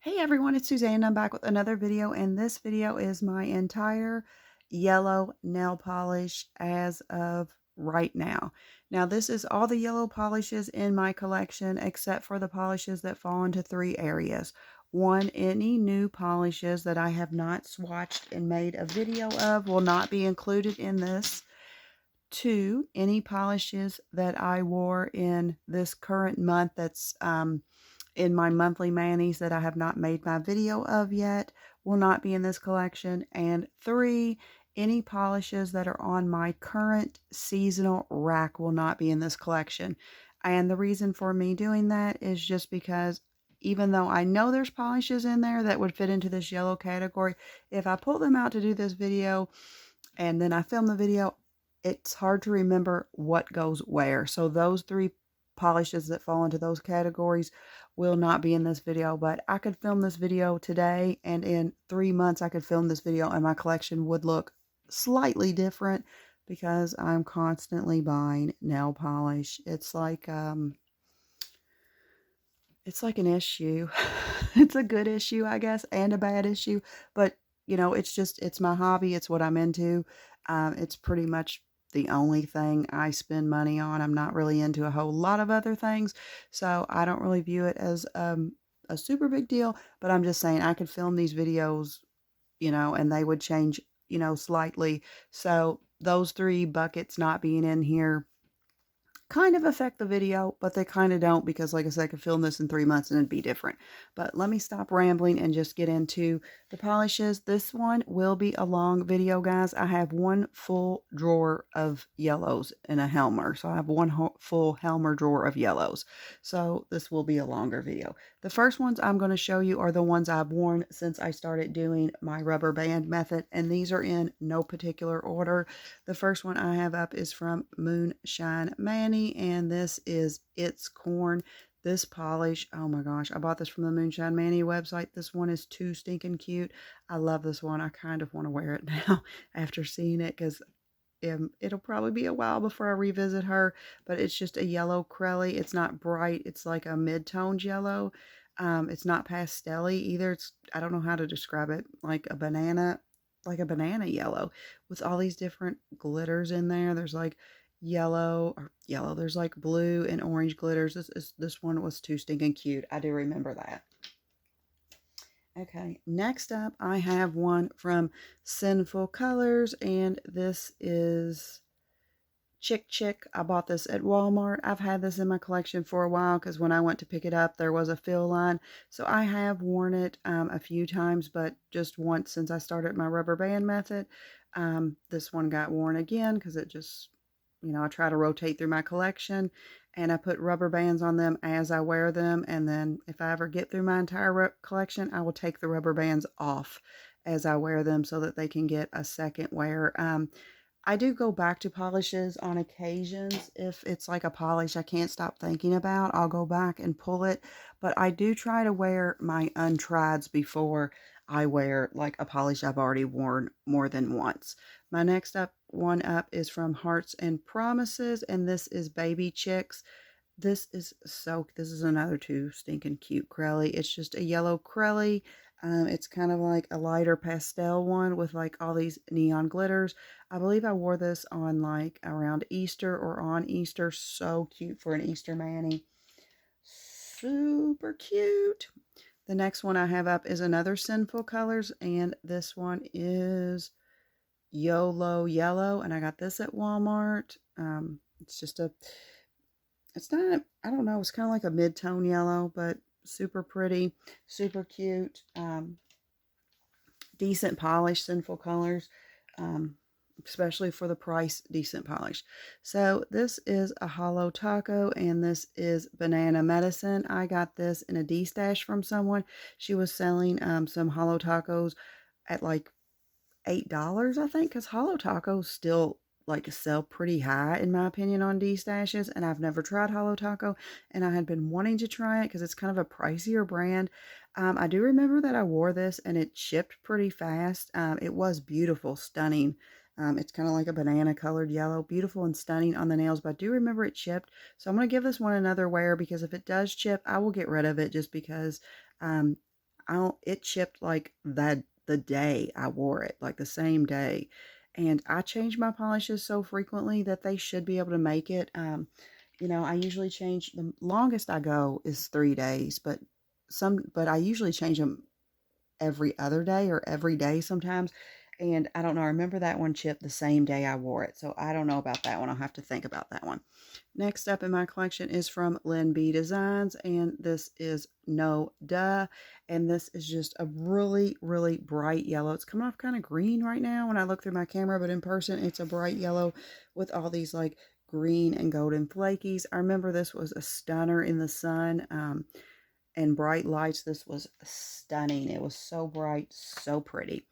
Hey everyone, it's Suzanne. I'm back with another video, and this video is my entire yellow nail polish as of right now. Now, this is all the yellow polishes in my collection except for the polishes that fall into three areas. One, any new polishes that I have not swatched and made a video of will not be included in this. Two, any polishes that I wore in this current month that's in my monthly manis that I have not made my video of yet will not be in this collection. And three, any polishes that are on my current seasonal rack will not be in this collection. And the reason for me doing that is just because even though I know there's polishes in there that would fit into this yellow category, if I pull them out to do this video and then I film the video, it's hard to remember what goes where. So those three polishes that fall into those categories will not be in this video, but I could film this video today, and in 3 months I could film this video and my collection would look slightly different because I'm constantly buying nail polish. It's like an issue. It's a good issue, I guess, and a bad issue, but it's my hobby. It's what I'm into. It's pretty much the only thing I spend money on. I'm not really into a whole lot of other things, so I don't really view it as a super big deal, but I'm just saying I could film these videos, and they would change, slightly. So those three buckets not being in here kind of affect the video, but they kind of don't because, like I said, I could film this in 3 months and it'd be different. But let me stop rambling and just get into the polishes. This one will be a long video, guys. I have one full drawer of yellows in a Helmer. So I have one full Helmer drawer of yellows. So this will be a longer video. The first ones I'm going to show you are the ones I've worn since I started doing my rubber band method, and these are in no particular order. The first one I have up is from Moonshine Manny, and this is It's Corn. This polish, oh my gosh, I bought this from the Moonshine Manny website. This one is too stinking cute. I love this one. I kind of want to wear it now after seeing it because it'll probably be a while before I revisit her, but it's just a yellow crelly. It's not bright. It's like a mid-toned yellow. It's not pastel-y either. I don't know how to describe it, like a banana yellow with all these different glitters in there. There's like yellow, there's like blue and orange glitters. This one was too stinking cute. I do remember that. Okay, next up I have one from Sinful Colors, and this is Chick Chick. I bought this at Walmart. I've had this in my collection for a while because when I went to pick it up, there was a fill line. So I have worn it a few times, but just once since I started my rubber band method. This one got worn again because it just, I try to rotate through my collection, and I put rubber bands on them as I wear them. And then if I ever get through my entire collection, I will take the rubber bands off as I wear them so that they can get a second wear. I do go back to polishes on occasions. If it's like a polish I can't stop thinking about, I'll go back and pull it. But I do try to wear my untrieds before I wear like a polish I've already worn more than once. My next one up is from Hearts and Promises, and this is Baby Chicks. This is another too stinking cute crelly. It's just a yellow crelly. It's kind of like a lighter pastel one with like all these neon glitters. I believe I wore this on like around Easter or on Easter. So cute for an Easter mani. Super cute. The next one I have up is another Sinful Colors, and this one is YOLO Yellow, and I got this at Walmart. It's just it's not, I don't know, it's kind of like a mid-tone yellow, but super pretty, super cute, decent polish, Sinful Colors, especially for the price, decent polish. So this is a hollow taco, and this is Banana Medicine. I got this in a D-stash from someone. She was selling some hollow tacos at like $8, I think, because hollow tacos still like sell pretty high in my opinion on D-stashes, and I've never tried hollow taco, and I had been wanting to try it because it's kind of a pricier brand. I do remember that I wore this and it shipped pretty fast. It was beautiful, stunning. It's kind of like a banana colored yellow, beautiful and stunning on the nails, but I do remember it chipped. So I'm going to give this one another wear because if it does chip, I will get rid of it just because it chipped like that the day I wore it, like the same day. And I change my polishes so frequently that they should be able to make it. I usually change, the longest I go is 3 days, but I usually change them every other day or every day sometimes. And I don't know, I remember that one chipped the same day I wore it. So I don't know about that one. I'll have to think about that one. Next up in my collection is from Lynn B Designs, and this is No Duh. And this is just a really, really bright yellow. It's coming off kind of green right now when I look through my camera, but in person it's a bright yellow with all these like green and golden flakies. I remember this was a stunner in the sun. And bright lights. This was stunning. It was so bright, so pretty.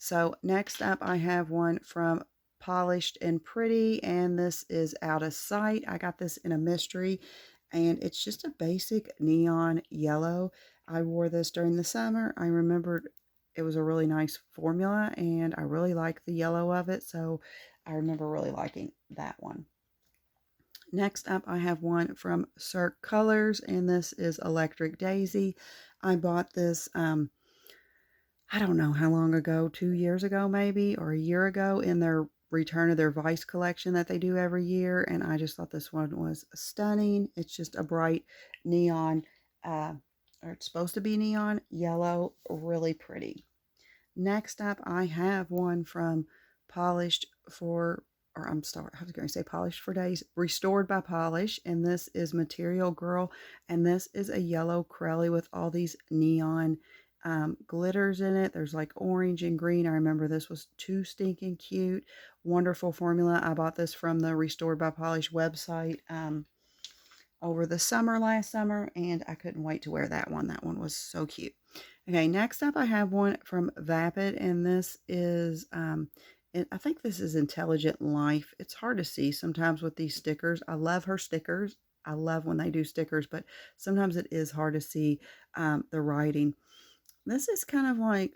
So next up, I have one from Polished and Pretty, and this is Out of Sight. I got this in a mystery, and it's just a basic neon yellow. I wore this during the summer. I remembered it was a really nice formula, and I really liked the yellow of it, so I remember really liking that one. Next up, I have one from Cirque Colors, and this is Electric Daisy. I bought this, I don't know how long ago, 2 years ago maybe, or a year ago, in their return of their Vice collection that they do every year, and I just thought this one was stunning. It's just a bright neon, or it's supposed to be neon yellow, really pretty. Next up, I have one from Polished for, or I'm sorry, I was going to say Polished for Days, Restored by Polish, and this is Material Girl, and this is a yellow Crelly with all these neon glitters in it. There's like orange and green. I remember this was too stinking cute. Wonderful formula. I bought this from the Restored by Polish website over the summer, last summer, and I couldn't wait to wear that one. That one was so cute. Okay, next up I have one from Vapid, and this is, I think this is Intelligent Life. It's hard to see sometimes with these stickers. I love her stickers. I love when they do stickers, but sometimes it is hard to see the writing. This is kind of like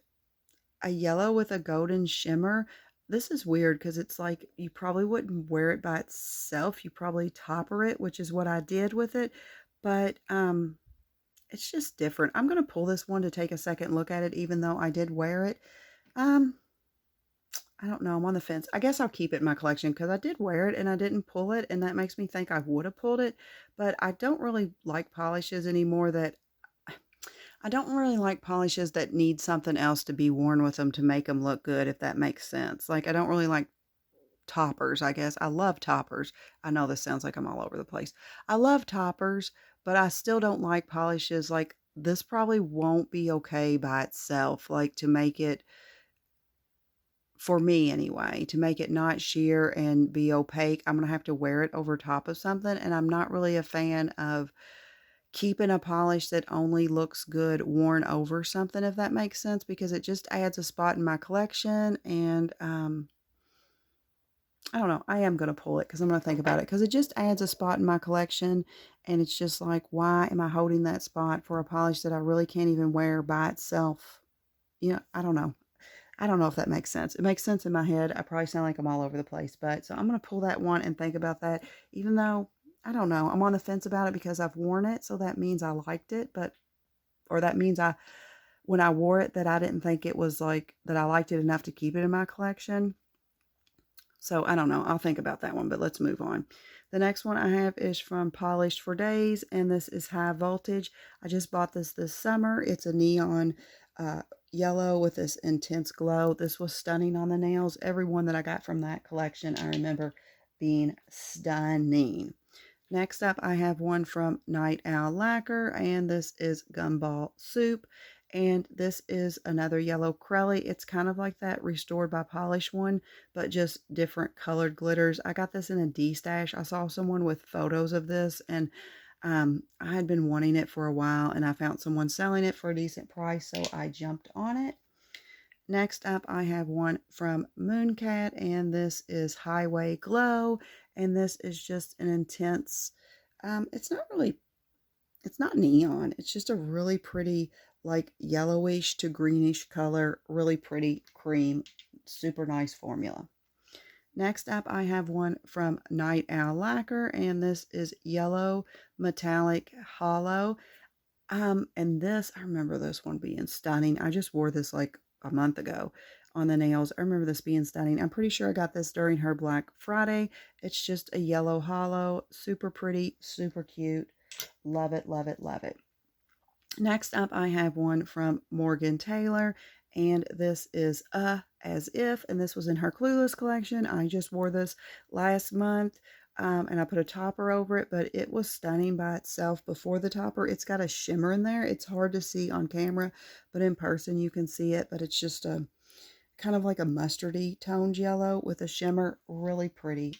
a yellow with a golden shimmer. This is weird because it's like you probably wouldn't wear it by itself. You probably topper it, which is what I did with it. But it's just different. I'm going to pull this one to take a second look at it, even though I did wear it. Um, I don't know. I'm on the fence. I guess I'll keep it in my collection because I did wear it and I didn't pull it, and that makes me think I would have pulled it. But I don't really like polishes anymore that I don't really like polishes that need something else to be worn with them to make them look good, if that makes sense. Like, I don't really like toppers, I guess. I love toppers. I know this sounds like I'm all over the place. I love toppers, but I still don't like polishes. Like, this probably won't be okay by itself. Like, to make it, for me anyway, to make it not sheer and be opaque, I'm going to have to wear it over top of something. And I'm not really a fan of keeping a polish that only looks good worn over something, if that makes sense, because it just adds a spot in my collection. And I don't know, I am going to pull it because I'm going to think about it, because it just adds a spot in my collection. And it's just like, why am I holding that spot for a polish that I really can't even wear by itself? I don't know. I don't know if that makes sense. It makes sense in my head. I probably sound like I'm all over the place, but so I'm going to pull that one and think about that, even though I don't know. I'm on the fence about it because I've worn it, so that means I liked it, or that means when I wore it, that I didn't think it was like, that I liked it enough to keep it in my collection. So I don't know. I'll think about that one, but let's move on. The next one I have is from Polished for Days, and this is High Voltage. I just bought this summer. It's a neon yellow with this intense glow. This was stunning on the nails. Every one that I got from that collection, I remember being stunning. Next up, I have one from Night Owl Lacquer, and this is Gumball Soup. And this is another yellow Crelly. It's kind of like that Restored by Polish one, but just different colored glitters. I got this in a D-stash. I saw someone with photos of this, and I had been wanting it for a while, and I found someone selling it for a decent price, so I jumped on it. Next up, I have one from Mooncat, and this is Highway Glow, and this is just an intense, it's not neon, it's just a really pretty, like, yellowish to greenish color, really pretty cream, super nice formula. Next up, I have one from Night Owl Lacquer, and this is Yellow Metallic Hollow. And this, I remember this one being stunning. I just wore this like a month ago on the nails. I remember this being stunning. I'm pretty sure I got this during her Black Friday. It's just a yellow hollow, super pretty, super cute. Love it, love it, love it. Next up, I have one from Morgan Taylor, and this is As If, and this was in her Clueless collection. I just wore this last month, and I put a topper over it, but it was stunning by itself before the topper. It's got a shimmer in there. It's hard to see on camera, but in person you can see it, but it's just a kind of like a mustardy toned yellow with a shimmer. Really pretty,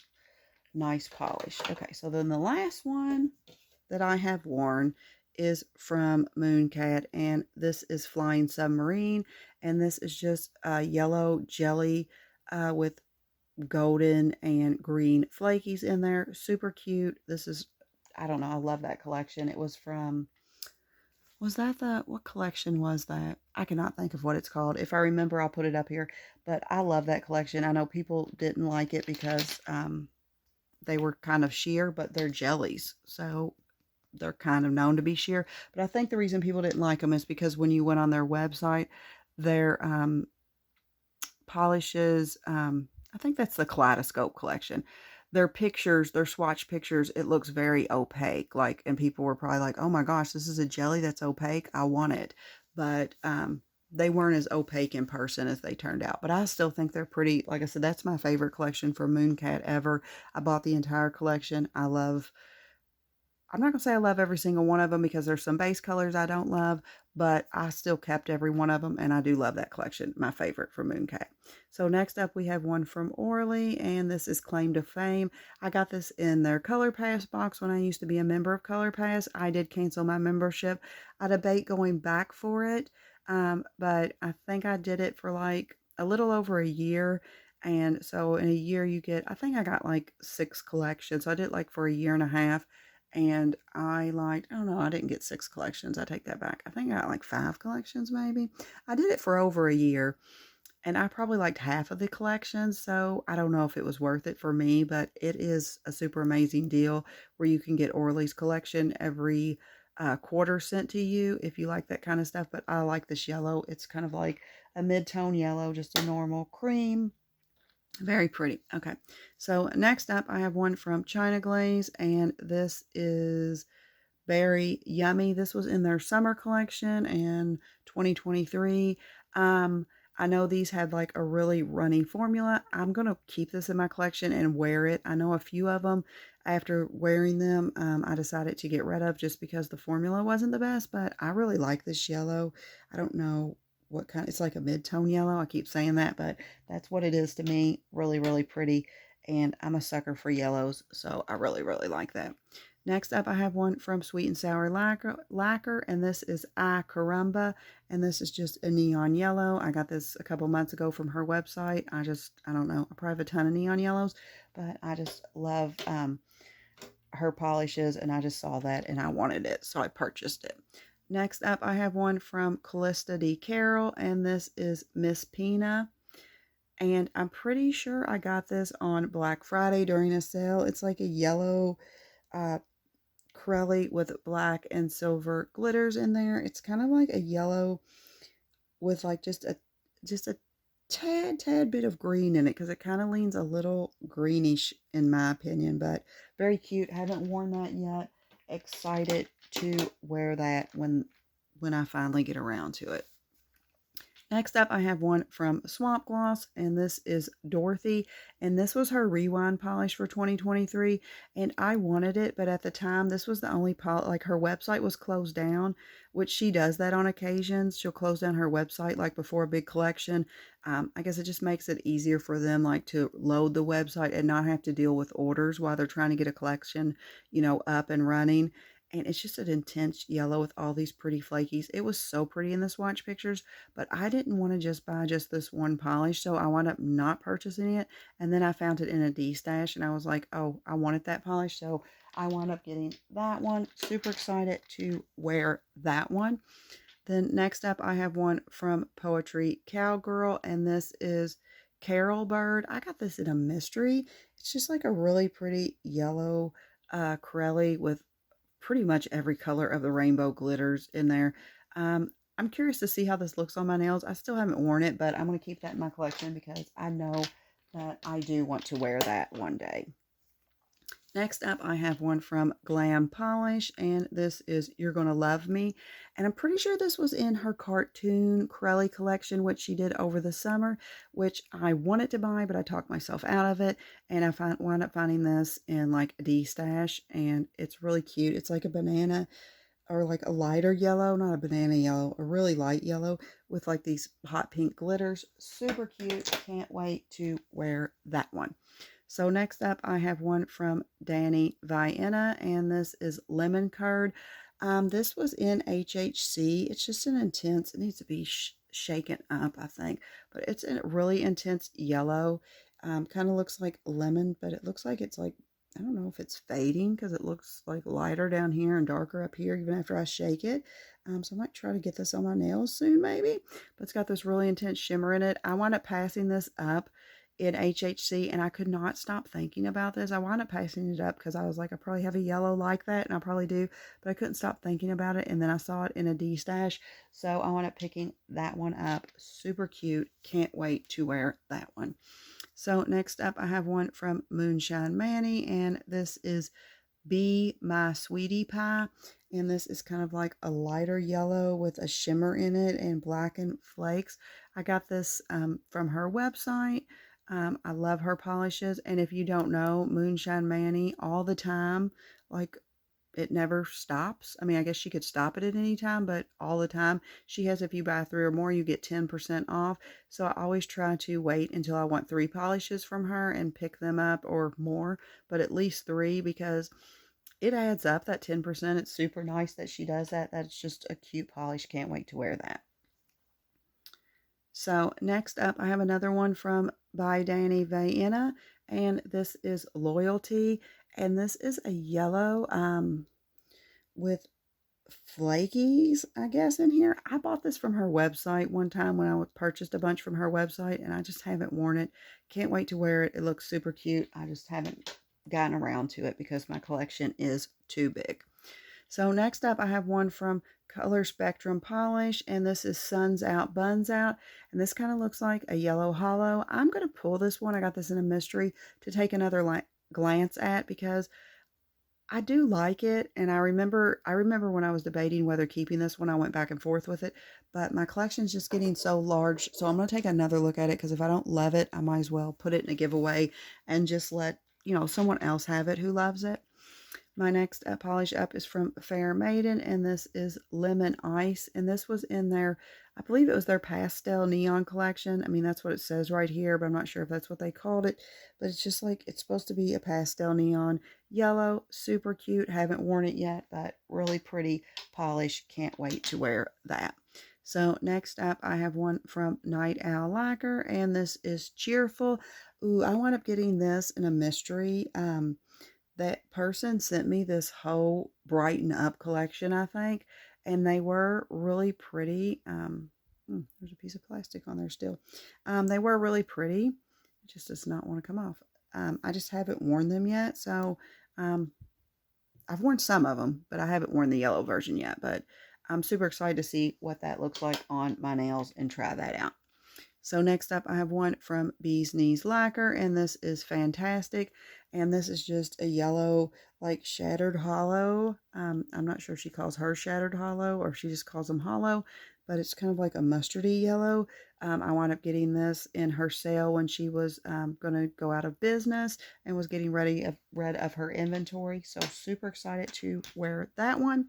nice polish. Okay, so then the last one that I have worn is from Mooncat, and this is Flying Submarine, and this is just yellow jelly with golden and green flakies in there. Super cute. This is, I don't know, I love that collection. It was from, was that what collection was that? I cannot think of what it's called. If I remember, I'll put it up here, but I love that collection. I know people didn't like it because they were kind of sheer, but they're jellies. So they're kind of known to be sheer. But I think the reason people didn't like them is because when you went on their website, their polishes, I think that's the Kaleidoscope collection. Their pictures, their swatch pictures, it looks very opaque. Like, and people were probably like, oh my gosh, this is a jelly that's opaque. I want it. But they weren't as opaque in person as they turned out. But I still think they're pretty. Like I said, that's my favorite collection for Mooncat ever. I bought the entire collection. I'm not going to say I love every single one of them because there's some base colors I don't love, but I still kept every one of them, and I do love that collection, my favorite for Mooncat. So next up we have one from Orly, and this is Claim to Fame. I got this in their Color Pass box when I used to be a member of Color Pass. I did cancel my membership. I debate going back for it, but I think I did it for like a little over a year. And so in a year you get, I think I got like 6 collections. So I did it like for a year and a half. And I liked, I don't know, I didn't get 6 collections. I take that back. I think I got like 5 collections maybe. I did it for over a year, and I probably liked half of the collections. So I don't know if it was worth it for me, but it is a super amazing deal where you can get Orly's collection every quarter sent to you if you like that kind of stuff. But I like this yellow. It's kind of like a mid-tone yellow, just a normal cream. Very pretty. Okay. So next up, I have one from China Glaze, and this is Berry Yummy. This was in their summer collection in 2023. I know these had like a really runny formula. I'm going to keep this in my collection and wear it. I know a few of them, after wearing them, I decided to get rid of just because the formula wasn't the best, but I really like this yellow. I don't know what kind, it's like a mid-tone yellow. I keep saying that, but that's what it is to me. Really, really pretty. And I'm a sucker for yellows, so I really, really like that. Next up, I have one from Sweet and Sour Lacquer, and this is I Caramba, and this is just a neon yellow. I got this a couple months ago from her website. I don't know, I probably have a ton of neon yellows, but I just love her polishes, and I just saw that, and I wanted it, so I purchased it. Next up, I have one from Callista D. Carroll, and this is Miss Pina. And I'm pretty sure I got this on Black Friday during a sale. It's like a yellow Corelli with black and silver glitters in there. It's kind of like a yellow with like just a tad bit of green in it because it kind of leans a little greenish in my opinion, but very cute. Haven't worn that yet. Excited to wear that when I finally get around to it. Next up, I have one from Swamp Gloss, and this is Dorothy, and this was her rewind polish for 2023, and I wanted it, but at the time, this was the only like her website was closed down, which she does that on occasions. She'll close down her website like before a big collection. I guess it just makes it easier for them like to load the website and not have to deal with orders while they're trying to get a collection, up and running. And it's just an intense yellow with all these pretty flakies. It was so pretty in the swatch pictures, but I didn't want to just buy just this one polish, so I wound up not purchasing it. And then I found it in a D-stash, and I was like, oh, I wanted that polish, so I wound up getting that one. Super excited to wear that one. Then next up, I have one from Poetry Cowgirl, and this is Carol Bird. I got this in a mystery. It's just like a really pretty yellow Corelli with pretty much every color of the rainbow glitters in there. I'm curious to see how this looks on my nails. I still haven't worn it, but I'm going to keep that in my collection because I know that I do want to wear that one day. Next up, I have one from Glam Polish, and this is You're Gonna Love Me. And I'm pretty sure this was in her cartoon Crelly collection, which she did over the summer, which I wanted to buy, but I talked myself out of it. And I wound up finding this in like a D stash, and it's really cute. It's like a banana or like a lighter yellow, not a banana yellow, a really light yellow with like these hot pink glitters. Super cute. Can't wait to wear that one. So next up, I have one from Danny Vienna, and this is Lemon Curd. This was in HHC. It's just an intense, it needs to be shaken up, I think, but it's a really intense yellow. Kind of looks like lemon, but it looks like it's like, I don't know if it's fading because it looks like lighter down here and darker up here even after I shake it. So I might try to get this on my nails soon maybe, but it's got this really intense shimmer in it. I wound up passing this up in HHC, and I could not stop thinking about this. I wound up passing it up because I was like, I probably have a yellow like that, and I probably do, but I couldn't stop thinking about it, and then I saw it in a D stash, so I wound up picking that one up. Super cute. Can't wait to wear that one. So next up, I have one from Moonshine Manny, and this is Be My Sweetie Pie, and this is kind of like a lighter yellow with a shimmer in it and blackened flakes. I got this from her website. I love her polishes, and if you don't know, Moonshine Manny all the time, like it never stops. I mean, I guess she could stop it at any time, but all the time. She has, if you buy 3 or more, you get 10% off. So I always try to wait until I want 3 polishes from her and pick them up, or more, but at least 3, because it adds up, that 10%. It's super nice that she does that. That's just a cute polish. Can't wait to wear that. So next up, I have another one from by Danny Vienna, and this is Loyalty, and this is a yellow with flakies, I guess, in here. I bought this from her website one time when I purchased a bunch from her website, and I just haven't worn it. Can't wait to wear it. It looks super cute. I just haven't gotten around to it because my collection is too big. So next up, I have one from Color Spectrum Polish, and this is Suns Out, Buns Out, and this kind of looks like a yellow hollow. I'm going to pull this one. I got this in a mystery to take another glance at because I do like it, and I remember when I was debating whether keeping this one, I went back and forth with it, but my collection's just getting so large, so I'm going to take another look at it because if I don't love it, I might as well put it in a giveaway and just let, someone else have it who loves it. My next polish up is from Fair Maiden, and this is Lemon Ice, and this was in their, I believe it was their pastel neon collection. I mean, that's what it says right here, but I'm not sure if that's what they called it, but it's just like, it's supposed to be a pastel neon yellow. Super cute. Haven't worn it yet, but really pretty polish. Can't wait to wear that. So next up, I have one from Night Owl Lacquer, and this is Cheerful. Ooh, I wound up getting this in a mystery. That person sent me this whole Brighten Up collection, I think, and they were really pretty. There's a piece of plastic on there still. They were really pretty. It just does not want to come off. I just haven't worn them yet, so I've worn some of them, but I haven't worn the yellow version yet. But I'm super excited to see what that looks like on my nails and try that out. So next up, I have one from Bee's Knees Lacquer, and this is fantastic. And this is just a yellow, like shattered hollow. I'm not sure if she calls her shattered hollow or if she just calls them hollow, but it's kind of like a mustardy yellow. I wound up getting this in her sale when she was going to go out of business and was getting rid of her inventory. So super excited to wear that one.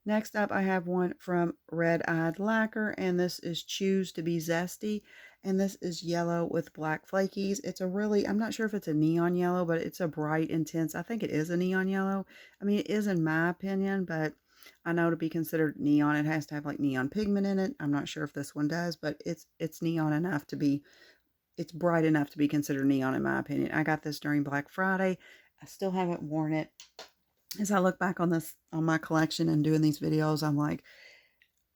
Next up, I have one from Red Eyed Lacquer, and this is Choose to Be Zesty, and this is yellow with black flakies. It's a really, I'm not sure if it's a neon yellow, but it's a bright, intense, I think it is a neon yellow. I mean, it is in my opinion, but I know to be considered neon, it has to have like neon pigment in it. I'm not sure if this one does, but it's neon enough to be, it's bright enough to be considered neon in my opinion. I got this during Black Friday. I still haven't worn it. As I look back on my collection and doing these videos, I'm like,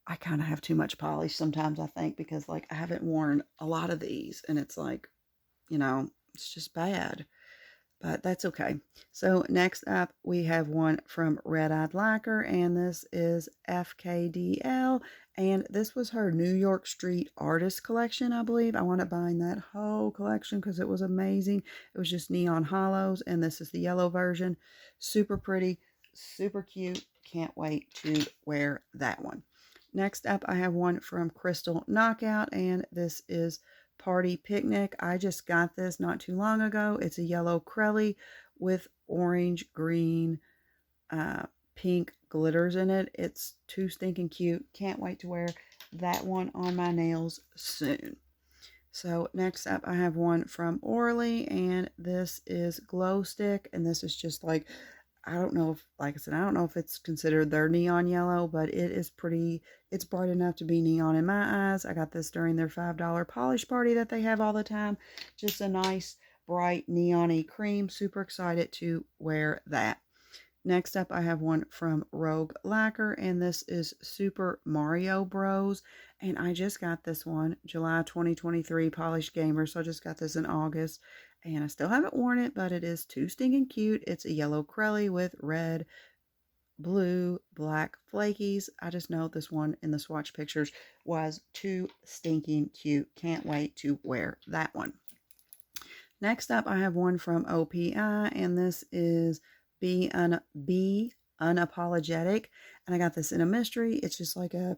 I kind of have too much polish sometimes, I think, because like I haven't worn a lot of these, and it's like, it's just bad. but that's okay. So next up, we have one from Red Eyed Lacquer, and this is FKDL, and this was her New York Street Artist collection, I believe. I wound up buying that whole collection because it was amazing. It was just neon hollows, and this is the yellow version. Super pretty, super cute. Can't wait to wear that one. Next up, I have one from Crystal Knockout, and this is Party Picnic. I just got this not too long ago. It's a yellow Crelly with orange, green, pink glitters in it. It's too stinking cute. Can't wait to wear that one on my nails soon. So next up, I have one from Orly, and this is Glow Stick, and this is just like, I don't know if, like I said, I don't know if it's considered their neon yellow, but it is pretty, it's bright enough to be neon in my eyes. I got this during their $5 polish party that they have all the time. Just a nice, bright, neon-y cream. Super excited to wear that. Next up, I have one from Rogue Lacquer, and this is Super Mario Bros. And I just got this one, July 2023 Polished Gamer, so I just got this in August. And I still haven't worn it, but it is too stinking cute. It's a yellow Crelly with red, blue, black flakies. I just know this one in the swatch pictures was too stinking cute. Can't wait to wear that one. Next up, I have one from OPI, and this is Be Unapologetic. And I got this in a mystery. It's just like a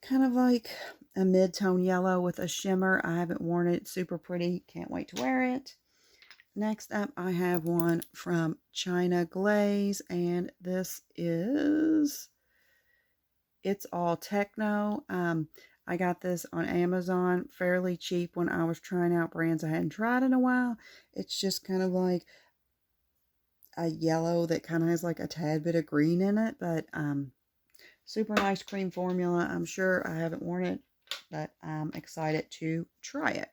kind of like a mid-tone yellow with a shimmer. I haven't worn it. It's super pretty. Can't wait to wear it. Next up, I have one from China Glaze, and this is It's All Techno. I got this on Amazon fairly cheap when I was trying out brands I hadn't tried in a while. It's just kind of like a yellow that kind of has like a tad bit of green in it, but super nice cream formula. I'm sure I haven't worn it, but I'm excited to try it.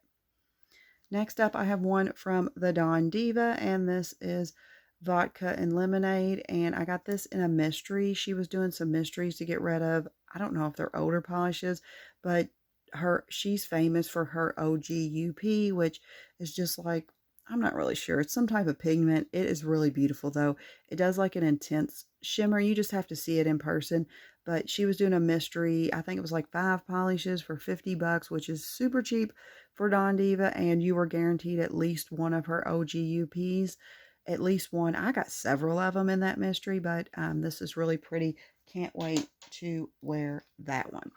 Next up, I have one from the Dawn Diva, and this is Vodka and Lemonade, and I got this in a mystery. She was doing some mysteries to get rid of, I don't know if they're older polishes, but she's famous for her OGUP, which is just like, I'm not really sure. It's some type of pigment. It is really beautiful though. It does like an intense shimmer. You just have to see it in person. But she was doing a mystery. I think it was like 5 polishes for $50, which is super cheap for Dawn Diva. And you were guaranteed at least one of her OGUPs. At least one. I got several of them in that mystery, but this is really pretty. Can't wait to wear that one.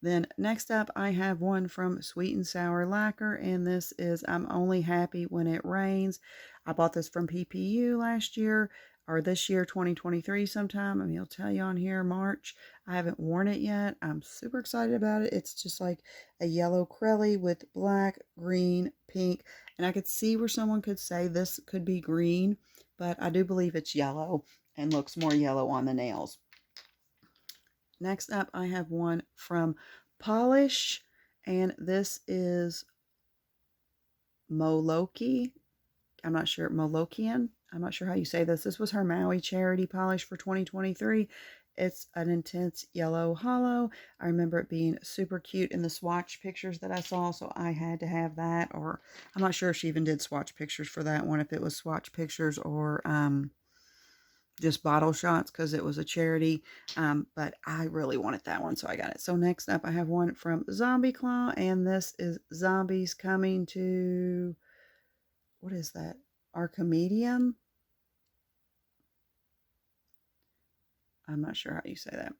Then next up, I have one from Sweet and Sour Lacquer, and this is I'm Only Happy When It Rains. I bought this from PPU last year, or this year, 2023 sometime. I mean, I'll tell you on here, March. I haven't worn it yet. I'm super excited about it. It's just like a yellow Crelly with black, green, pink, and I could see where someone could say this could be green, but I do believe it's yellow and looks more yellow on the nails. Next up, I have one from Polish, and this is Moloki. I'm not sure, Molokian. I'm not sure how you say this. This was her Maui charity polish for 2023. It's an intense yellow hollow. I remember it being super cute in the swatch pictures that I saw, so I had to have that. Or I'm not sure if she even did swatch pictures for that one, if it was swatch pictures or just bottle shots because it was a charity, but I really wanted that one, so I got it. So next up, I have one from Zombie Claw, and this is Zombies Coming to, what is that? Archimedium? I'm not sure how you say that.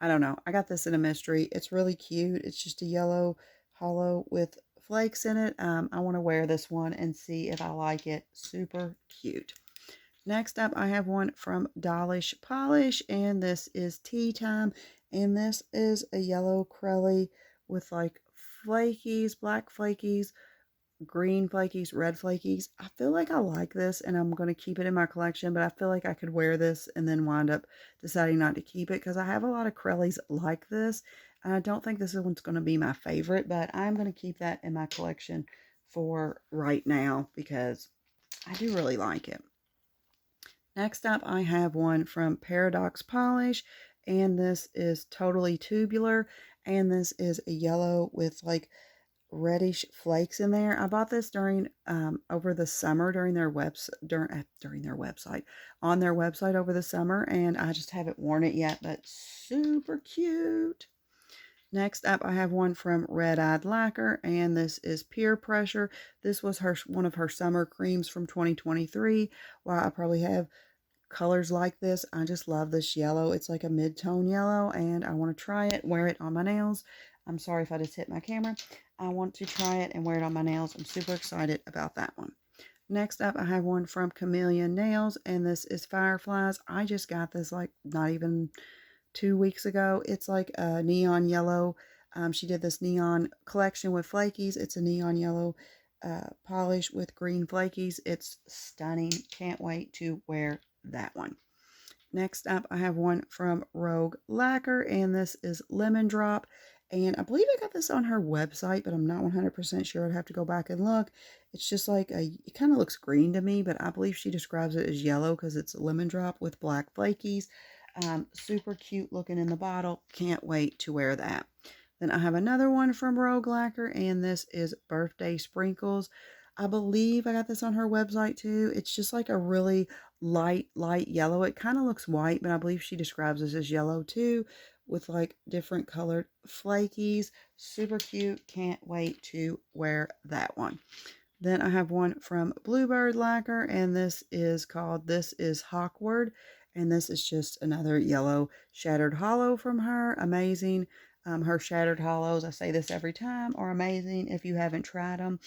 I don't know. I got this in a mystery. It's really cute. It's just a yellow hollow with flakes in it. I want to wear this one and see if I like it. Super cute. Next up, I have one from Dollish Polish, and this is Tea Time, and this is a yellow Crelly with like flakies, black flakies, green flakies, red flakies. I feel like I like this, and I'm going to keep it in my collection, but I feel like I could wear this and then wind up deciding not to keep it because I have a lot of Crellys like this, and I don't think this one's going to be my favorite, but I'm going to keep that in my collection for right now because I do really like it. Next up, I have one from Paradox Polish, and this is Totally Tubular, and this is a yellow with like reddish flakes in there. I bought this during over the summer during their during their website on their website over the summer, and I just haven't worn it yet, but super cute. Next up, I have one from Red Eyed Lacquer, and this is Peer Pressure. This was one of her summer creams from 2023. While I probably have colors like this, I just love this yellow. It's like a mid-tone yellow, and I want to try it, wear it on my nails. I'm sorry if I just hit my camera. I want to try it and wear it on my nails. I'm super excited about that one. Next up, I have one from Chameleon Nails, and this is Fireflies. I just got this like not even 2 weeks ago. It's like a neon yellow. She did this neon collection with flakies. It's a neon yellow polish with green flakies. It's stunning. Can't wait to wear that one. Next up, I have one from Rogue Lacquer, and this is Lemon Drop. And I believe I got this on her website, but I'm not 100% sure. I'd have to go back and look. It's just like it kind of looks green to me, but I believe she describes it as yellow because it's a lemon drop with black flakies. Super cute looking in the bottle. Can't wait to wear that. Then I have another one from Rogue Lacquer, and this is Birthday Sprinkles. I believe I got this on her website too. It's just like a really light yellow. It kind of looks white, but I believe she describes this as yellow too, with like different colored flakies. Super cute. Can't wait to wear that one. Then I have one from Bluebird Lacquer, and this is Hawkward. And this is just another yellow shattered hollow from her. Amazing. Her shattered hollows, I say this every time, are amazing. If you haven't tried them,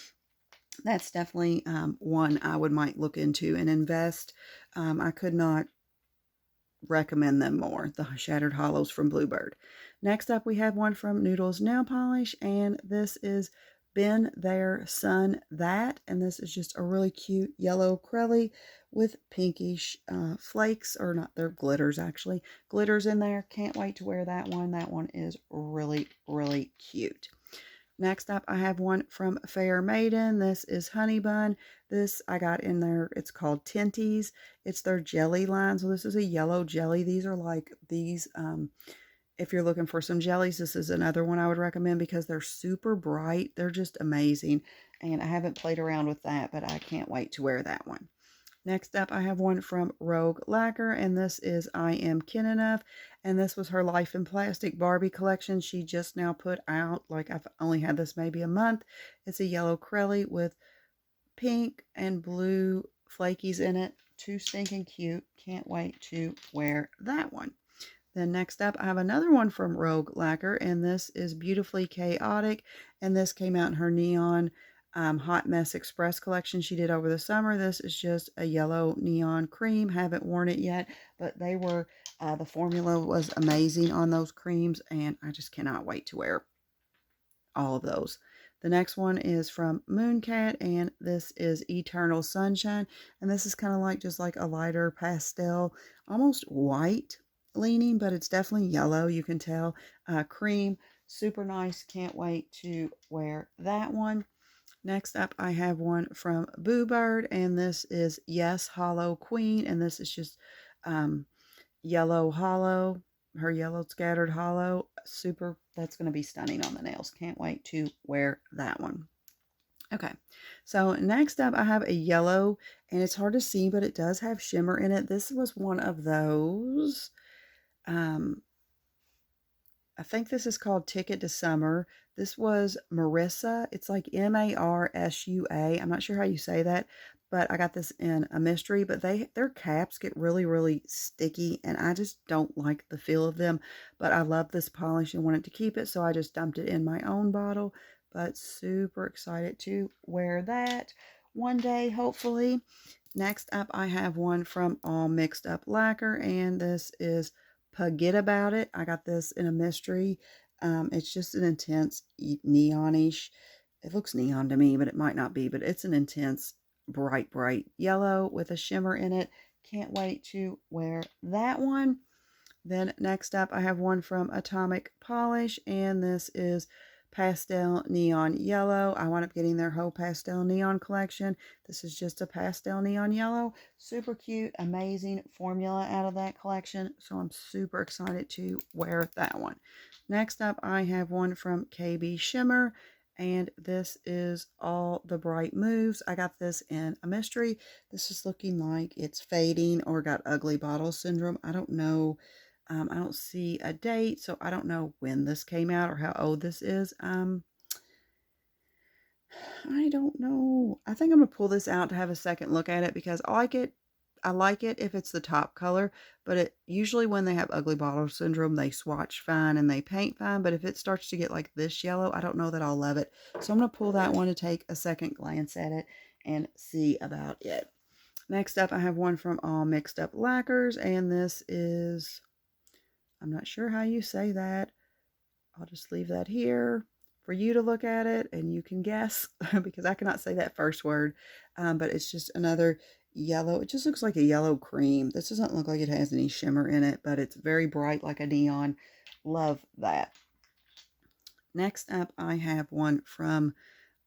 that's definitely one I might look into and invest. I could not recommend them more, the Shattered Hollows from Bluebird. Next up, we have one from Noodles Nail Polish, and this is Been There, Sun That, and this is just a really cute yellow acrylic with pinkish flakes, or not, they're glitters actually, glitters in there. Can't wait to wear that one. That one is really, really cute. Next up, I have one from Fair Maiden. This is Honey Bun. This I got in there. It's called Tinties. It's their jelly line. So this is a yellow jelly. These are like these. If you're looking for some jellies, this is another one I would recommend because they're super bright. They're just amazing. And I haven't played around with that, but I can't wait to wear that one. Next up, I have one from Rogue Lacquer, and this is I Am Kin Enough, and this was her Life in Plastic Barbie collection she just now put out. Like, I've only had this maybe a month. It's a yellow acrylic with pink and blue flakies in it. Too stinking cute. Can't wait to wear that one. Then next up, I have another one from Rogue Lacquer, and this is Beautifully Chaotic, and this came out in her neon Hot Mess Express collection she did over the summer. This is just a yellow neon cream. Haven't worn it yet, but they were, the formula was amazing on those creams, and I just cannot wait to wear all of those. The next one is from Mooncat, and this is Eternal Sunshine, and this is kind of like just like a lighter pastel, almost white leaning, but it's definitely yellow, you can tell. Cream, super nice. Can't wait to wear that one. Next up, I have one from Boo Bird, and this is Yes Hollow Queen, and this is just yellow hollow, her yellow scattered hollow. Super, that's going to be stunning on the nails. Can't wait to wear that one. Okay, so next up, I have a yellow, and it's hard to see, but it does have shimmer in it. This was one of those. I think this is called Ticket to Summer. This was Marissa. It's like Marsua. I'm not sure how you say that, but I got this in a mystery. But their caps get really, really sticky, and I just don't like the feel of them. But I love this polish and wanted to keep it, so I just dumped it in my own bottle. But super excited to wear that one day, hopefully. Next up, I have one from All Mixed Up Lacquer, and this is Forget About It. I got this in a mystery. It's just an intense neonish. It looks neon to me, but it might not be. But it's an intense, bright yellow with a shimmer in it. Can't wait to wear that one. Then next up, I have one from Atomic Polish, and this is Pastel Neon Yellow. I wound up getting their whole Pastel Neon collection. This is just a Pastel Neon Yellow. Super cute, amazing formula out of that collection. So I'm super excited to wear that one. Next up, I have one from KB Shimmer, And this is All the Bright Moves. I got this in a mystery. This is looking like it's fading or got ugly bottle syndrome. I don't know. I don't see a date, so I don't know when this came out or how old this is. I don't know. I think I'm gonna pull this out to have a second look at it because I like it if it's the top color, but it usually when they have ugly bottle syndrome, they swatch fine and they paint fine. But if it starts to get like this yellow, I don't know that I'll love it. So I'm gonna pull that one to take a second glance at it and see about it. Next up, I have one from All Mixed Up Lacquers, and this is, I'm not sure how you say that. I'll just leave that here for you to look at it and you can guess because I cannot say that first word. But it's just another yellow. It just looks like a yellow cream. This doesn't look like it has any shimmer in it, but it's very bright like a neon. Love that. Next up, I have one from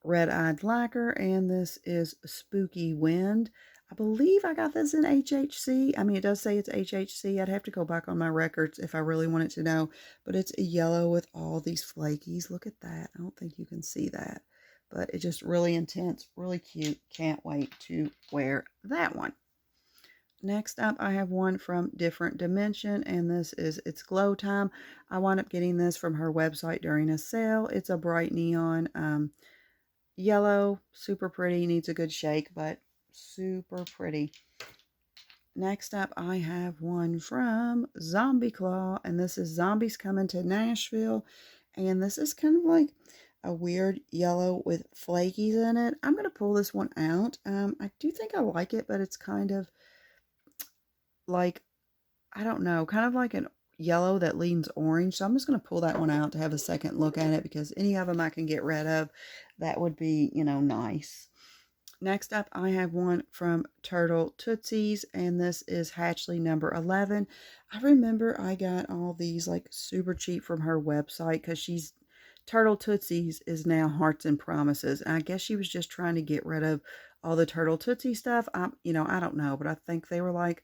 Red-Eyed Lacquer, and this is Spooky Wind. I believe I got this in HHC. I mean, it does say it's HHC. I'd have to go back on my records if I really wanted to know. But it's a yellow with all these flakies. Look at that. I don't think you can see that. But it's just really intense, really cute. Can't wait to wear that one. Next up, I have one from Different Dimension, and this is It's Glow Time. I wound up getting this from her website during a sale. It's a bright neon yellow, super pretty, needs a good shake, but super pretty. Next up, I have one from Zombie Claw, and this is Zombies Coming to Nashville, and this is kind of like a weird yellow with flakies in it. I'm going to pull this one out. I do think I like it, but it's kind of like, I don't know, kind of like an yellow that leans orange. So I'm just going to pull that one out to have a second look at it because any of them I can get rid of. That would be, nice. Next up, I have one from Turtle Tootsies, and this is Hatchley number 11. I remember I got all these like super cheap from her website because Turtle Tootsies is now Hearts and Promises. And I guess she was just trying to get rid of all the Turtle Tootsie stuff. I don't know, but I think they were like,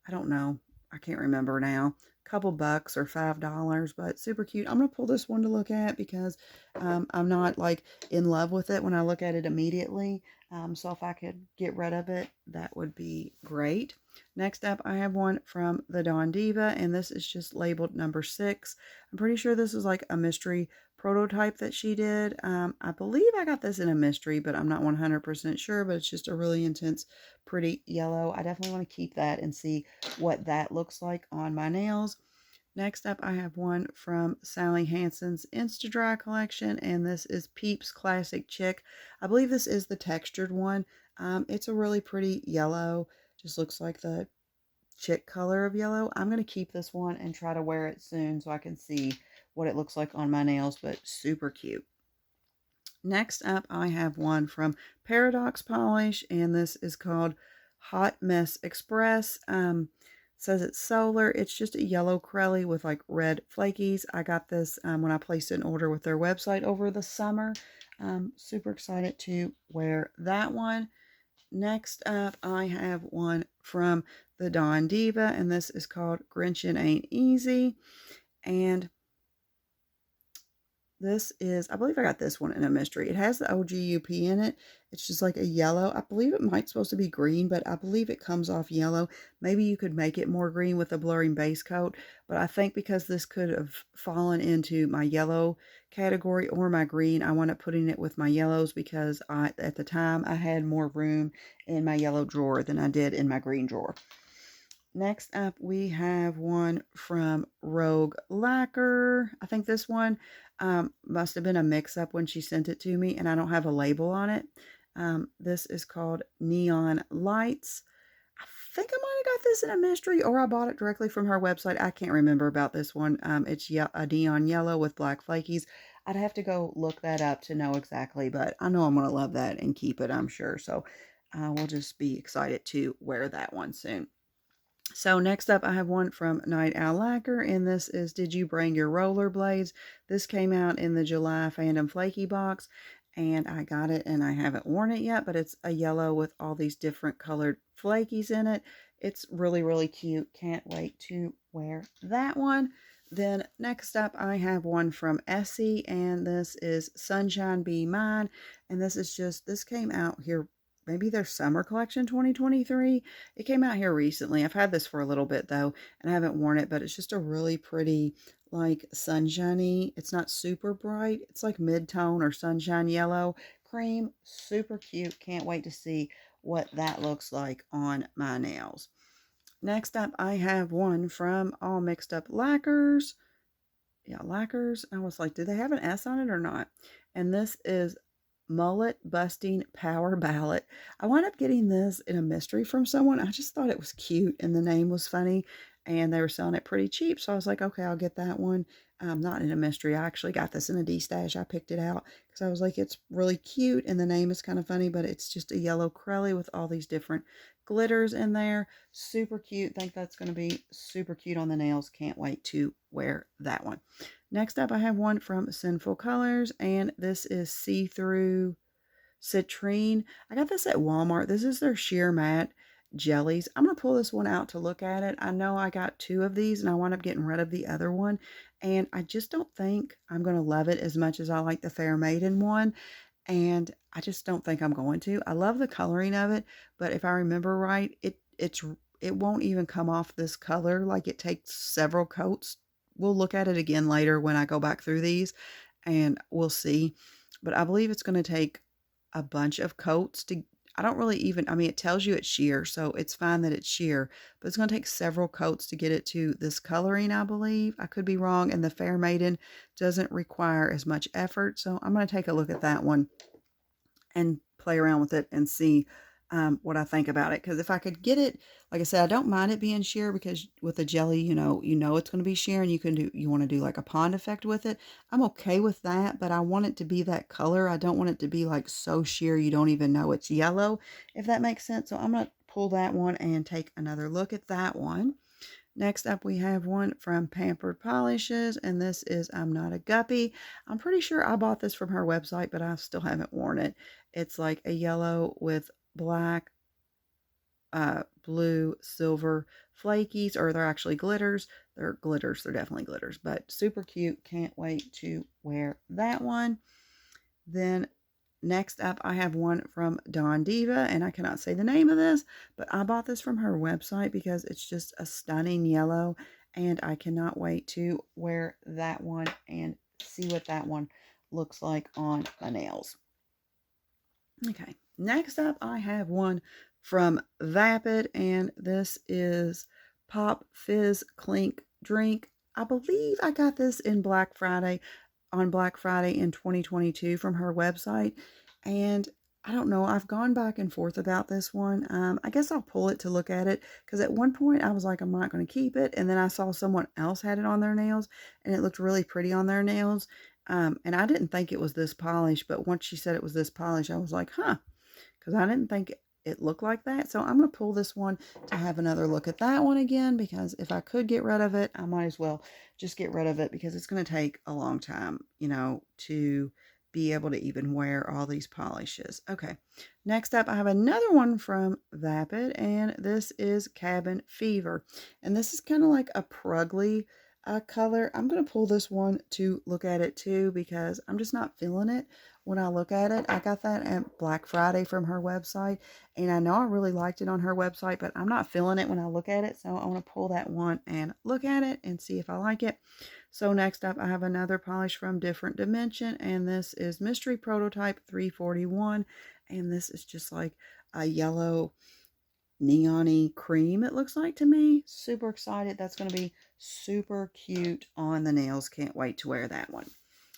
I don't know. I can't remember now. Couple bucks or $5, but super cute. I'm going to pull this one to look at because I'm not like in love with it when I look at it immediately. So if I could get rid of it, that would be great. Next up, I have one from the Dawn Diva, and this is just labeled number 6. I'm pretty sure this is like a mystery prototype that she did. I believe I got this in a mystery, but I'm not 100% sure, but it's just a really intense, pretty yellow. I definitely want to keep that and see what that looks like on my nails. Next up, I have one from Sally Hansen's Insta-Dry collection, and this is Peeps Classic Chick. I believe this is the textured one. It's a really pretty yellow. Just looks like the chick color of yellow. I'm going to keep this one and try to wear it soon so I can see what it looks like on my nails, but super cute. Next up, I have one from Paradox Polish, and this is called Hot Mess Express. Says it's solar. It's just a yellow crelly with like red flakies. I got this when I placed an order with their website over the summer. Super excited to wear that one. Next up, I have one from the Dawn Diva, and this is called Grinchin' Ain't Easy. And this is, I believe I got this one in a mystery. It has the OGUP in it. It's just like a yellow. I believe it might supposed to be green, but I believe it comes off yellow. Maybe you could make it more green with a blurring base coat, but I think because this could have fallen into my yellow category or my green, I wound up putting it with my yellows because at the time I had more room in my yellow drawer than I did in my green drawer. Next up, we have one from Rogue Lacquer. I think this one must have been a mix-up when she sent it to me, and I don't have a label on it. This is called Neon Lights. I think I might have got this in a mystery, or I bought it directly from her website. I can't remember about this one. It's a neon yellow with black flakies. I'd have to go look that up to know exactly, but I know I'm going to love that and keep it, I'm sure. So we'll just be excited to wear that one soon. So next up, I have one from Night Owl Lacquer, and this is Did You Bring Your Rollerblades? This came out in the July Fandom Flaky box, and I got it, and I haven't worn it yet, but it's a yellow with all these different colored flakies in it. It's really, really cute. Can't wait to wear that one. Then next up, I have one from Essie, and this is Sunshine Be Mine. And this came out here, maybe their summer collection 2023. It came out here recently. I've had this for a little bit though, and I haven't worn it, but it's just a really pretty, like sunshiny. It's not super bright. It's like mid-tone or sunshine yellow cream. Super cute. Can't wait to see what that looks like on my nails. Next up, I have one from All Mixed Up Lacquers. Yeah, Lacquers. I was like, do they have an S on it or not? And this is Mullet Busting Power Ballot. I wound up getting this in a mystery from someone. I just thought it was cute and the name was funny and they were selling it pretty cheap. So I was like, okay, I'll get that one. Not in a mystery. I actually got this in a D-stash. I picked it out because I was like, it's really cute and the name is kind of funny, but it's just a yellow crelly with all these different glitters in there. Super cute. Think that's going to be super cute on the nails. Can't wait to wear that one. Next up, I have one from Sinful Colors, and this is See-Through Citrine. I got this at Walmart. This is their sheer matte jellies. I'm going to pull this one out to look at it. I know I got two of these, and I wound up getting rid of the other one, and I just don't think I'm going to love it as much as I like the Fair Maiden one, and I just don't think I'm going to. I love the coloring of it, but if I remember right, it won't even come off this color. Like it takes several coats. We'll look at it again later when I go back through these and we'll see. But I believe it's going to take a bunch of coats to, I don't really even, I mean, it tells you it's sheer, so it's fine that it's sheer, but it's going to take several coats to get it to this coloring, I believe. I could be wrong, and the Fair Maiden doesn't require as much effort, so I'm going to take a look at that one and play around with it and see what I think about it. Because if I could get it, like I said, I don't mind it being sheer because with a jelly, you know it's going to be sheer, and you want to do like a pond effect with it. I'm okay with that, but I want it to be that color. I don't want it to be like so sheer you don't even know it's yellow, if that makes sense. So I'm going to pull that one and take another look at that one. Next up, we have one from Pampered Polishes, and this is I'm Not a Guppy. I'm pretty sure I bought this from her website, but I still haven't worn it. It's like a yellow with black, blue, silver flakies, or they're actually glitters. They're glitters. They're definitely glitters, but super cute. Can't wait to wear that one. Then next up, I have one from Dawn Diva, and I cannot say the name of this, but I bought this from her website because it's just a stunning yellow, and I cannot wait to wear that one and see what that one looks like on my nails. Okay, next up, I have one from Vapid, and this is Pop Fizz Clink Drink. I believe I got this in Black Friday, on Black Friday in 2022 from her website, and I don't know, I've gone back and forth about this one. I guess I'll pull it to look at it, because at one point I was like, I'm not going to keep it, and then I saw someone else had it on their nails, and it looked really pretty on their nails, and I didn't think it was this polish, but once she said it was this polish, I was like, huh, because I didn't think it looked like that. So I'm going to pull this one to have another look at that one again, because if I could get rid of it, I might as well just get rid of it, because it's going to take a long time, to be able to even wear all these polishes. Okay, next up, I have another one from Vapid, and this is Cabin Fever. And this is kind of like a prugly color. I'm going to pull this one to look at it too, because I'm just not feeling it when I look at it. I got that at Black Friday from her website, and I know I really liked it on her website, but I'm not feeling it when I look at it, so I want to pull that one and look at it and see if I like it. So next up, I have another polish from Different Dimension, and this is Mystery Prototype 341, and this is just like a yellow neon-y cream, it looks like to me. Super excited. That's going to be super cute on the nails. Can't wait to wear that one.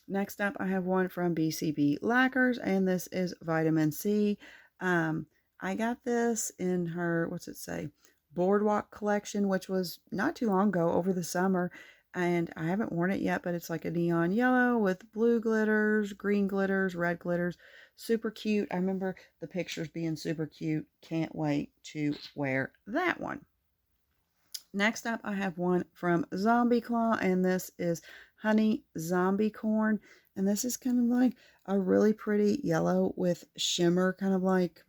Next up, I have one from BCB Lacquers, and this is Vitamin C. I got this in her, what's it say, Boardwalk collection, which was not too long ago, over the summer, and I haven't worn it yet, but it's like a neon yellow with blue glitters, green glitters, red glitters. Super cute. I remember the pictures being super cute. Can't wait to wear that one. Next up, I have one from Zombie Claw, and this is Honey Zombie Corn. And this is kind of like a really pretty yellow with shimmer, kind of like,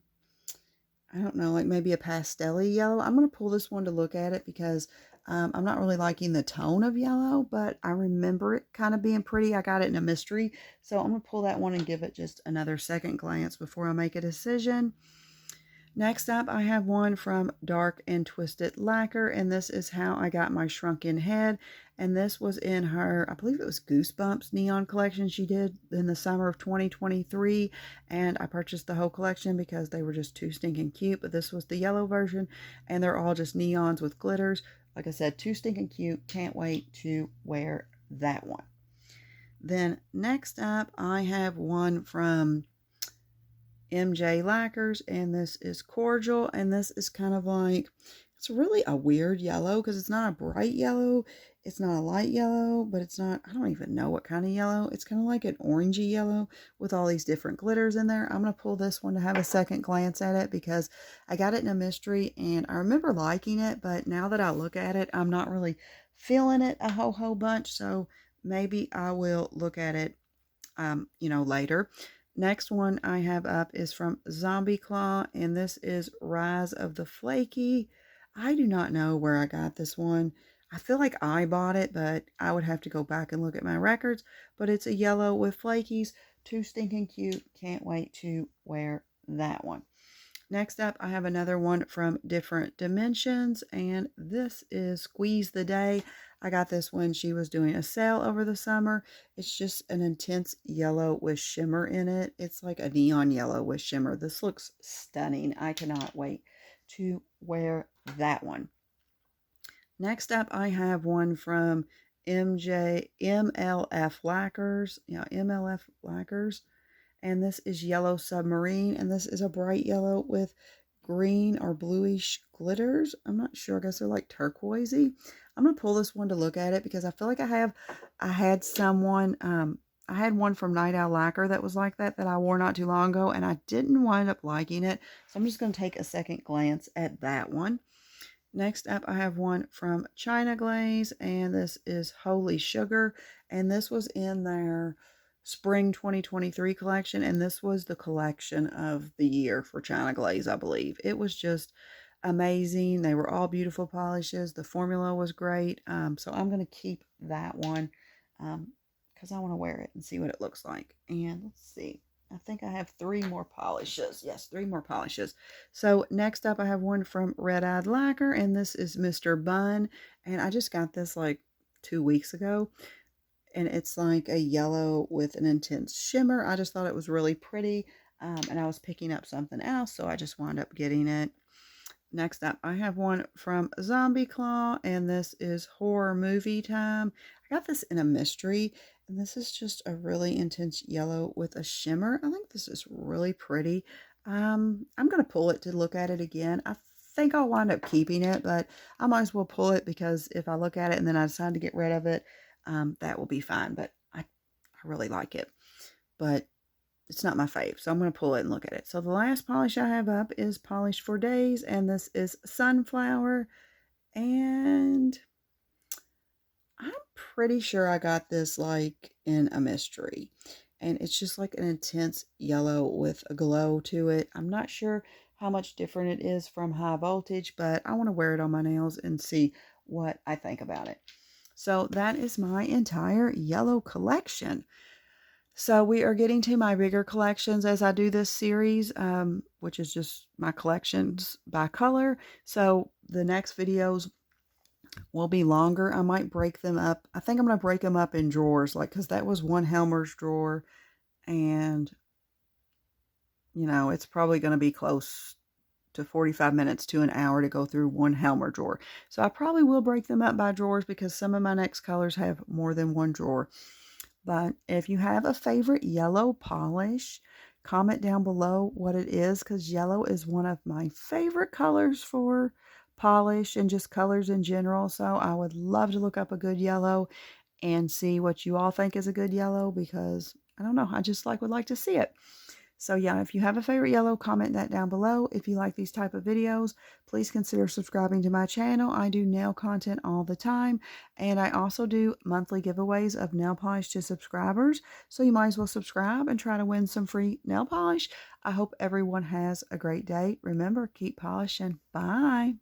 I don't know, like maybe a pastel-y yellow. I'm going to pull this one to look at it because I'm not really liking the tone of yellow, but I remember it kind of being pretty. I got it in a mystery. So I'm going to pull that one and give it just another second glance before I make a decision. Next up, I have one from Dark and Twisted Lacquer, and this is How I Got My Shrunken Head. And this was in her, I believe it was Goosebumps neon collection she did in the summer of 2023. And I purchased the whole collection because they were just too stinking cute. But this was the yellow version, and they're all just neons with glitters. Like I said, too stinking cute. Can't wait to wear that one. Then next up, I have one from MJ Lacquers, and this is Cordial, and this is kind of like, it's really a weird yellow because it's not a bright yellow, it's not a light yellow, but it's not, I don't even know what kind of yellow. It's kind of like an orangey yellow with all these different glitters in there. I'm going to pull this one to have a second glance at it because I got it in a mystery and I remember liking it, but now that I look at it, I'm not really feeling it a whole bunch, so maybe I will look at it later. Next one I have up is from Zombie Claw, and this is Rise of the Flaky. I do not know where I got this one. I feel like I bought it, but I would have to go back and look at my records. But it's a yellow with flakies. Too stinking cute. Can't wait to wear that one. Next up, I have another one from Different Dimensions, and this is Squeeze the Day. I got this when she was doing a sale over the summer. It's just an intense yellow with shimmer in it. It's like a neon yellow with shimmer. This looks stunning. I cannot wait to wear that one. Next up, I have one from MLF Lacquers. MLF Lacquers. And this is Yellow Submarine, and this is a bright yellow with green or bluish glitters. I'm not sure. I guess they're like turquoisey. I'm going to pull this one to look at it because I feel like I had one from Night Owl Lacquer that was like that I wore not too long ago, and I didn't wind up liking it. So I'm just going to take a second glance at that one. Next up, I have one from China Glaze, and this is Holy Sugar, and this was in their Spring 2023 collection, and this was the collection of the year for China Glaze, I believe. It was just amazing. They were all beautiful polishes. The formula was great. So I'm going to keep that one because I want to wear it and see what it looks like. And let's see. I think I have 3 more polishes. Yes, 3 more polishes. So next up, I have one from Red Eyed Lacquer, and this is Mr. Bun. And I just got this like 2 weeks ago. And it's like a yellow with an intense shimmer. I just thought it was really pretty. And I was picking up something else, so I just wound up getting it. Next up, I have one from Zombie Claw, and this is Horror Movie Time. I got this in a mystery, and this is just a really intense yellow with a shimmer. I think this is really pretty. I'm going to pull it to look at it again. I think I'll wind up keeping it, but I might as well pull it because if I look at it and then I decide to get rid of it, that will be fine. But I really like it. But it's not my fave, so I'm going to pull it and look at it. So the last polish I have up is Polish for Days, and this is Sunflower. And I'm pretty sure I got this like in a mystery. And it's just like an intense yellow with a glow to it. I'm not sure how much different it is from High Voltage, but I want to wear it on my nails and see what I think about it. So that is my entire yellow collection. So we are getting to my bigger collections as I do this series, which is just my collections by color. So the next videos will be longer. I might break them up. I think I'm going to break them up in drawers, like, because that was one Helmer's drawer, and it's probably going to be close to 45 minutes to an hour to go through one Helmer drawer. So I probably will break them up by drawers because some of my next colors have more than one drawer. But if you have a favorite yellow polish, comment down below what it is, because yellow is one of my favorite colors for polish and just colors in general. So I would love to look up a good yellow and see what you all think is a good yellow, because I don't know, I just would like to see it. So yeah, if you have a favorite yellow, comment that down below. If you like these type of videos, please consider subscribing to my channel. I do nail content all the time, and I also do monthly giveaways of nail polish to subscribers. So you might as well subscribe and try to win some free nail polish. I hope everyone has a great day. Remember, keep polishing. Bye.